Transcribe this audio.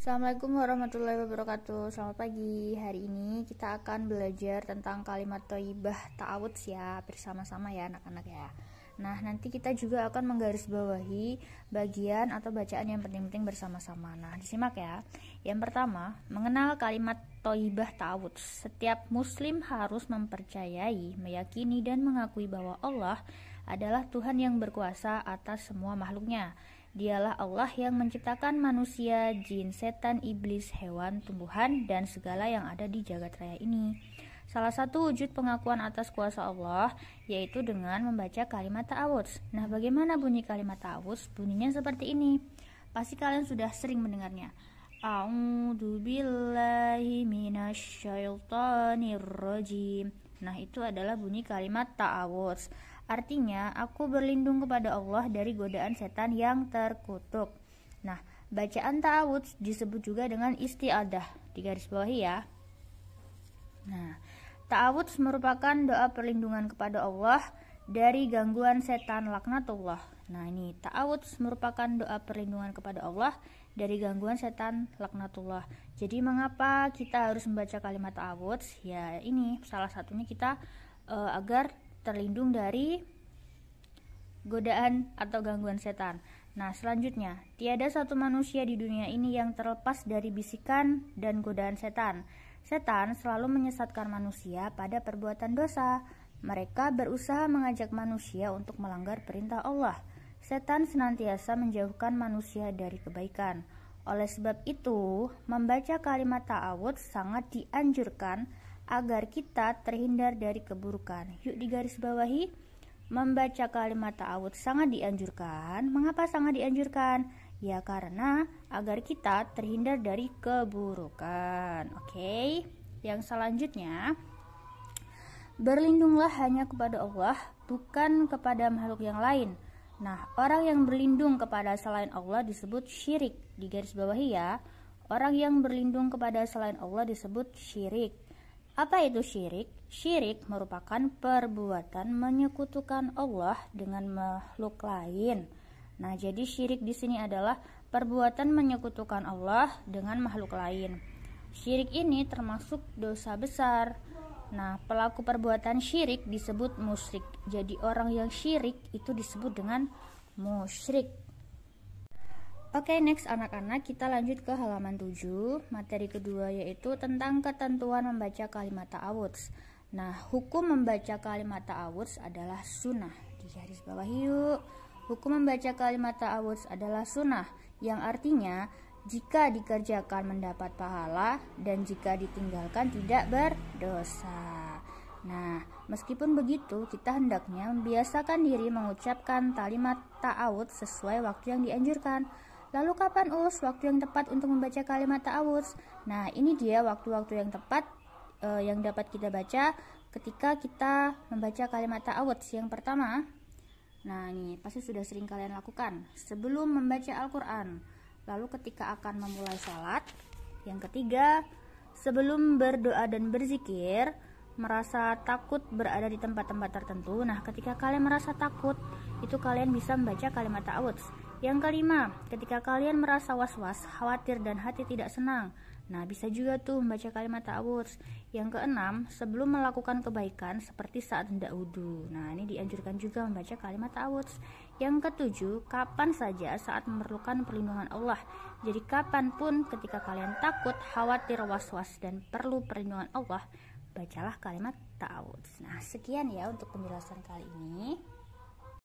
Assalamualaikum warahmatullahi wabarakatuh. Selamat pagi. Hari ini kita akan belajar tentang kalimat thayyibah ta'awudz ya, bersama-sama ya anak-anak ya. Nah, nanti kita juga akan menggarisbawahi bagian atau bacaan yang penting-penting bersama-sama. Nah, disimak ya. Yang pertama, mengenal kalimat thayyibah ta'awudz. Setiap muslim harus mempercayai, meyakini dan mengakui bahwa Allah adalah Tuhan yang berkuasa atas semua makhluknya. Dialah Allah yang menciptakan manusia, jin, setan, iblis, hewan, tumbuhan, dan segala yang ada di jagat raya ini. Salah satu wujud pengakuan atas kuasa Allah yaitu dengan membaca kalimat ta'awudz. Nah, bagaimana bunyi kalimat ta'awudz? Bunyinya seperti ini. Pasti kalian sudah sering mendengarnya. A'udzubillahi minasyaitonirrajim. Nah, itu adalah bunyi kalimat ta'awudz. Artinya, aku berlindung kepada Allah dari godaan setan yang terkutuk. Nah, bacaan ta'awudz disebut juga dengan isti'adah. Digarisbawahi ya. Nah, ta'awudz merupakan doa perlindungan kepada Allah dari gangguan setan laknatullah. Nah, ini ta'awudz merupakan doa perlindungan kepada Allah dari gangguan setan laknatullah. Jadi mengapa kita harus membaca kalimat ta'awudz? Ya, ini salah satunya kita agar terlindung dari godaan atau gangguan setan. Nah, selanjutnya, tiada satu manusia di dunia ini yang terlepas dari bisikan dan godaan setan. Setan selalu menyesatkan manusia pada perbuatan dosa. Mereka berusaha mengajak manusia untuk melanggar perintah Allah. Setan senantiasa menjauhkan manusia dari kebaikan. Oleh sebab itu, membaca kalimat ta'awudz sangat dianjurkan agar kita terhindar dari keburukan. Yuk digarisbawahi, membaca kalimat ta'awudz sangat dianjurkan. Mengapa sangat dianjurkan? Ya karena agar kita terhindar dari keburukan. Oke. Yang selanjutnya, berlindunglah hanya kepada Allah, bukan kepada makhluk yang lain. Nah, orang yang berlindung kepada selain Allah disebut syirik. Digarisbawahi ya. Orang yang berlindung kepada selain Allah disebut syirik. Apa itu syirik? Syirik merupakan perbuatan menyekutukan Allah dengan makhluk lain. Nah, jadi syirik di sini adalah perbuatan menyekutukan Allah dengan makhluk lain. Syirik ini termasuk dosa besar. Nah, pelaku perbuatan syirik disebut musyrik. Jadi orang yang syirik itu disebut dengan musyrik. Oke, next anak-anak, kita lanjut ke halaman 7. Materi kedua yaitu tentang ketentuan membaca kalimat ta'awudz. Nah, hukum membaca kalimat ta'awudz adalah sunnah. Digarisbawahi yuk. Hukum membaca kalimat ta'awudz adalah sunnah, yang artinya jika dikerjakan mendapat pahala dan jika ditinggalkan tidak berdosa. Nah, meskipun begitu, kita hendaknya membiasakan diri mengucapkan kalimat ta'awudz sesuai waktu yang dianjurkan. Lalu kapan waktu yang tepat untuk membaca kalimat ta'awudz? Nah, ini dia waktu-waktu yang tepat yang dapat kita baca ketika kita membaca kalimat ta'awudz. Yang pertama, nah ini pasti sudah sering kalian lakukan sebelum membaca Al-Quran. Lalu ketika akan memulai sholat. Yang ketiga, sebelum berdoa dan berzikir, merasa takut berada di tempat-tempat tertentu. Nah, ketika kalian merasa takut, itu kalian bisa membaca kalimat ta'awudz. Yang kelima, ketika kalian merasa was-was, khawatir dan hati tidak senang. Nah, bisa juga tuh membaca kalimat ta'awudz. Yang keenam, sebelum melakukan kebaikan seperti saat hendak wudhu. Nah, ini dianjurkan juga membaca kalimat ta'awudz. Yang ketujuh, kapan saja saat memerlukan perlindungan Allah. Jadi kapanpun ketika kalian takut, khawatir, was-was dan perlu perlindungan Allah, bacalah kalimat ta'awudz. Nah, sekian ya untuk penjelasan kali ini.